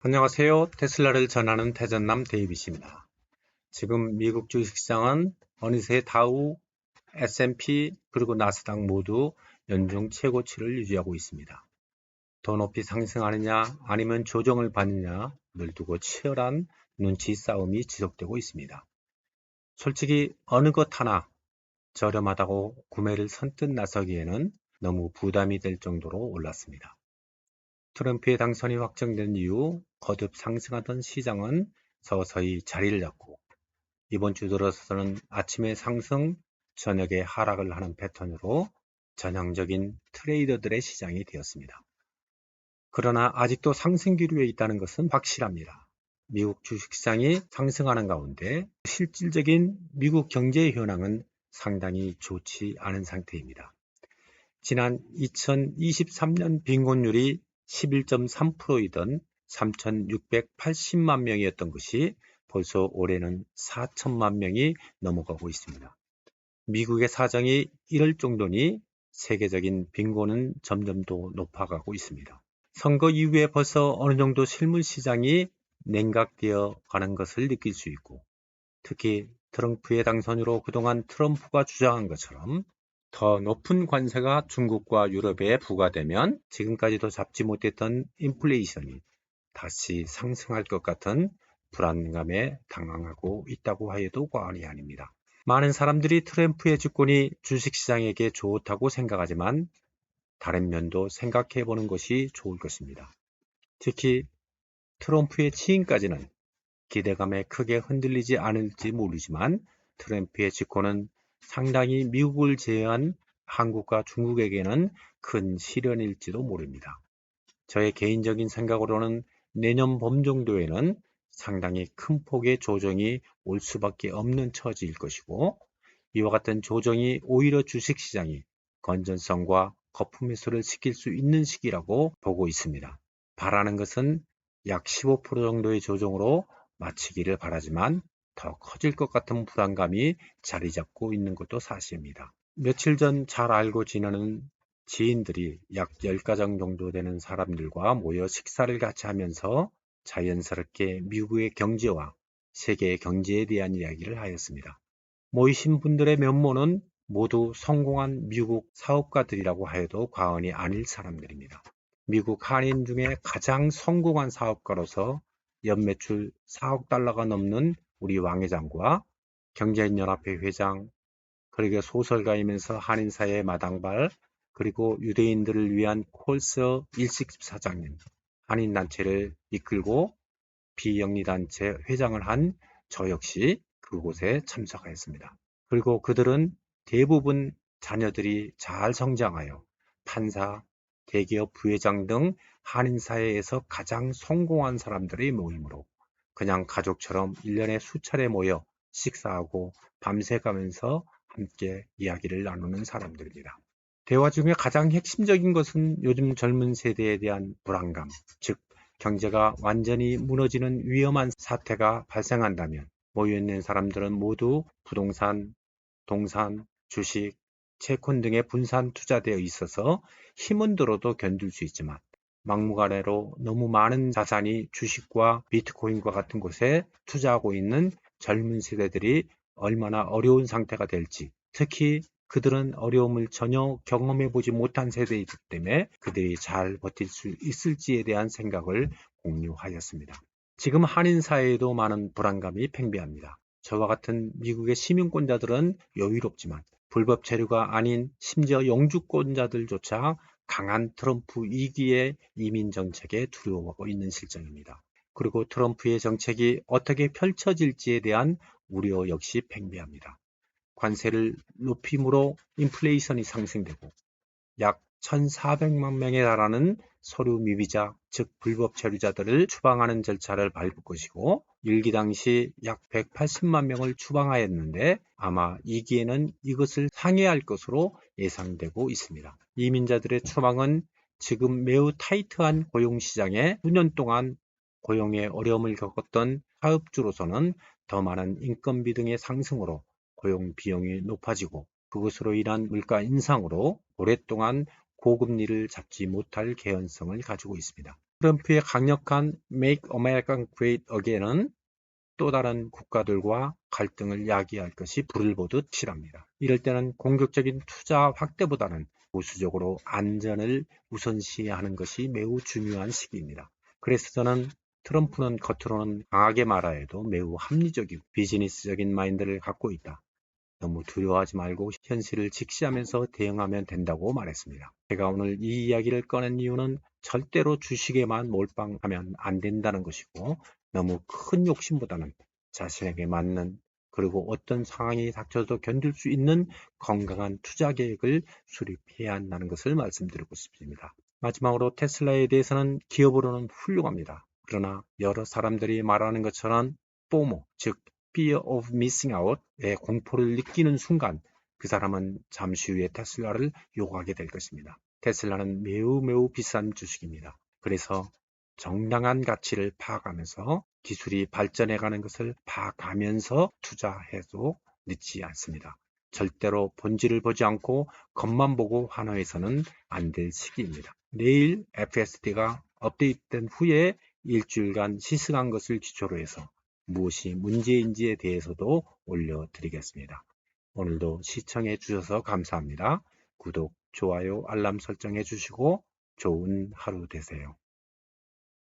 안녕하세요. 테슬라를 전하는 태전남 데이빗입니다. 지금 미국 주식시장은 어느새 다우, S&P 그리고 나스닥 모두 연중 최고치를 유지하고 있습니다. 더 높이 상승하느냐 아니면 조정을 받느냐를 두고 치열한 눈치 싸움이 지속되고 있습니다. 솔직히 어느 것 하나 저렴하다고 구매를 선뜻 나서기에는 너무 부담이 될 정도로 올랐습니다. 트럼프의 당선이 확정된 이후 거듭 상승하던 시장은 서서히 자리를 잡고 이번 주 들어서는 아침에 상승, 저녁에 하락을 하는 패턴으로 전형적인 트레이더들의 시장이 되었습니다. 그러나 아직도 상승 기류에 있다는 것은 확실합니다. 미국 주식시장이 상승하는 가운데 실질적인 미국 경제의 현황은 상당히 좋지 않은 상태입니다. 지난 2023년 빈곤율이 11.3%이던 3,680만 명이었던 것이 벌써 올해는 4천만 명이 넘어가고 있습니다. 미국의 사정이 이럴 정도니 세계적인 빈곤은 점점 더 높아가고 있습니다. 선거 이후에 벌써 어느 정도 실물 시장이 냉각되어 가는 것을 느낄 수 있고, 특히 트럼프의 당선으로 그동안 트럼프가 주장한 것처럼 더 높은 관세가 중국과 유럽에 부과되면 지금까지도 잡지 못했던 인플레이션이 다시 상승할 것 같은 불안감에 당황하고 있다고 해도 과언이 아닙니다. 많은 사람들이 트럼프의 집권이 주식시장에게 좋다고 생각하지만 다른 면도 생각해 보는 것이 좋을 것입니다. 특히 트럼프의 취임까지는 기대감에 크게 흔들리지 않을지 모르지만 트럼프의 집권은 상당히 미국을 제외한 한국과 중국에게는 큰 시련일지도 모릅니다. 저의 개인적인 생각으로는 내년 봄 정도에는 상당히 큰 폭의 조정이 올 수밖에 없는 처지일 것이고, 이와 같은 조정이 오히려 주식시장이 건전성과 거품 해소를 시킬 수 있는 시기라고 보고 있습니다. 바라는 것은 약 15% 정도의 조정으로 마치기를 바라지만 더 커질 것 같은 불안감이 자리 잡고 있는 것도 사실입니다. 며칠 전 잘 알고 지내는 지인들이 약 10가정 정도 되는 사람들과 모여 식사를 같이 하면서 자연스럽게 미국의 경제와 세계의 경제에 대한 이야기를 하였습니다. 모이신 분들의 면모는 모두 성공한 미국 사업가들이라고 해도 과언이 아닐 사람들입니다. 미국 한인 중에 가장 성공한 사업가로서 연매출 4억 달러가 넘는 우리 왕 회장과 경제인연합회 회장, 그리고 소설가이면서 한인사회 마당발, 그리고 유대인들을 위한 콜스 일식 사장님, 한인단체를 이끌고 비영리단체 회장을 한 저 역시 그곳에 참석하였습니다. 그리고 그들은 대부분 자녀들이 잘 성장하여 판사, 대기업 부회장 등 한인사회에서 가장 성공한 사람들의 모임으로 그냥 가족처럼 1년에 수차례 모여 식사하고 밤새 가면서 함께 이야기를 나누는 사람들입니다. 대화 중에 가장 핵심적인 것은 요즘 젊은 세대에 대한 불안감, 즉 경제가 완전히 무너지는 위험한 사태가 발생한다면 모여있는 사람들은 모두 부동산, 동산, 주식, 채권 등에 분산 투자되어 있어서 힘은 들어도 견딜 수 있지만 막무가내로 너무 많은 자산이 주식과 비트코인과 같은 곳에 투자하고 있는 젊은 세대들이 얼마나 어려운 상태가 될지, 특히 그들은 어려움을 전혀 경험해보지 못한 세대이기 때문에 그들이 잘 버틸 수 있을지에 대한 생각을 공유하였습니다. 지금 한인사회에도 많은 불안감이 팽배합니다. 저와 같은 미국의 시민권자들은 여유롭지만 불법 체류가 아닌 심지어 영주권자들조차 강한 트럼프 2기의 이민 정책에 두려워하고 있는 실정입니다. 그리고 트럼프의 정책이 어떻게 펼쳐질지에 대한 우려 역시 팽배합니다. 관세를 높임으로 인플레이션이 상승되고 약 1,400만 명에 달하는 서류 미비자, 즉 불법 체류자들을 추방하는 절차를 밟을 것이고 1기 당시 약 180만 명을 추방하였는데 아마 2기에는 이것을 상회할 것으로 예상되고 있습니다. 이민자들의 추방은 지금 매우 타이트한 고용시장에 수년 동안 고용에 어려움을 겪었던 사업주로서는 더 많은 인건비 등의 상승으로 고용 비용이 높아지고 그것으로 인한 물가 인상으로 오랫동안 고금리를 잡지 못할 개연성을 가지고 있습니다. 트럼프의 강력한 Make America Great Again은 또 다른 국가들과 갈등을 야기할 것이 불을 보듯 실합니다. 이럴 때는 공격적인 투자 확대보다는 보수적으로 안전을 우선시하는 것이 매우 중요한 시기입니다. 그래서 저는 트럼프는 겉으로는 강하게 말하여도 매우 합리적이고 비즈니스적인 마인드를 갖고 있다. 너무 두려워하지 말고 현실을 직시하면서 대응하면 된다고 말했습니다. 제가 오늘 이 이야기를 꺼낸 이유는 절대로 주식에만 몰빵하면 안 된다는 것이고 너무 큰 욕심보다는 자신에게 맞는 그리고 어떤 상황이 닥쳐도 견딜 수 있는 건강한 투자 계획을 수립해야 한다는 것을 말씀드리고 싶습니다. 마지막으로 테슬라에 대해서는 기업으로는 훌륭합니다. 그러나 여러 사람들이 말하는 것처럼 포모, 즉 Fear of Missing Out의 공포를 느끼는 순간 그 사람은 잠시 후에 테슬라를 욕하게 될 것입니다. 테슬라는 매우 비싼 주식입니다. 그래서 정당한 가치를 파악하면서 기술이 발전해가는 것을 파악하면서 투자해도 늦지 않습니다. 절대로 본질을 보지 않고 겉만 보고 환호해서는 안 될 시기입니다. 내일 FSD가 업데이트된 후에 일주일간 시승한 것을 기초로 해서 무엇이 문제인지에 대해서도 올려드리겠습니다. 오늘도 시청해 주셔서 감사합니다. 구독, 좋아요, 알람 설정해 주시고 좋은 하루 되세요.